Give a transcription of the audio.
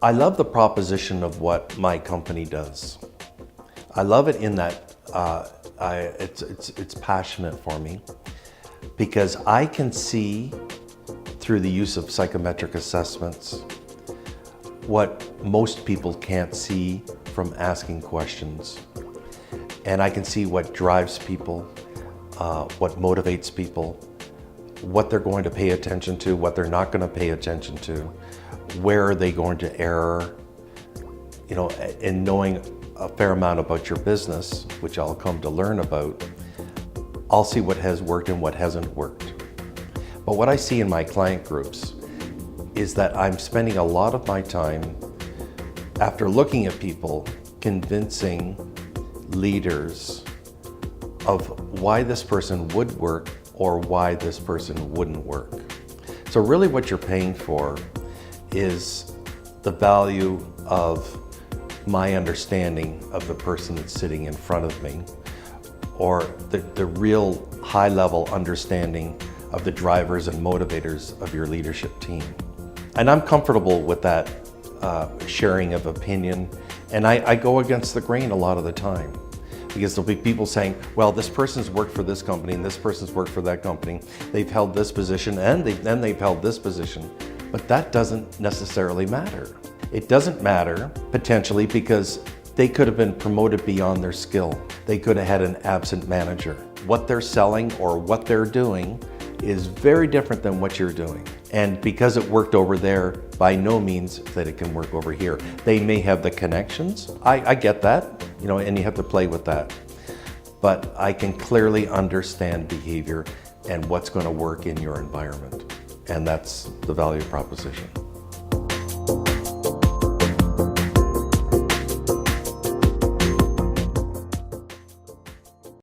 I love the proposition of what my company does. I love it in that it's passionate for me because I can see through the use of psychometric assessments what most people can't see from asking questions. And I can see what drives people, what motivates people, what they're going to pay attention to, what they're not going to pay attention to, where are they going to err, in knowing a fair amount about your business, which I'll come to learn about, I'll see what has worked and what hasn't worked. But what I see in my client groups is that I'm spending a lot of my time, after looking at people, convincing leaders of why this person would work or why this person wouldn't work. So really what you're paying for is the value of my understanding of the person that's sitting in front of me, or the real high-level understanding of the drivers and motivators of your leadership team. And I'm comfortable with that sharing of opinion, and I go against the grain a lot of the time. Because there'll be people saying, well, this person's worked for this company and this person's worked for that company. They've held this position and they've held this position. But that doesn't necessarily matter. It doesn't matter, potentially, because they could have been promoted beyond their skill. They could have had an absent manager. What they're selling or what they're doing is very different than what you're doing. And because it worked over there, by no means that it can work over here. They may have the connections. I get that, and you have to play with that. But I can clearly understand behavior and what's going to work in your environment. And that's the value proposition.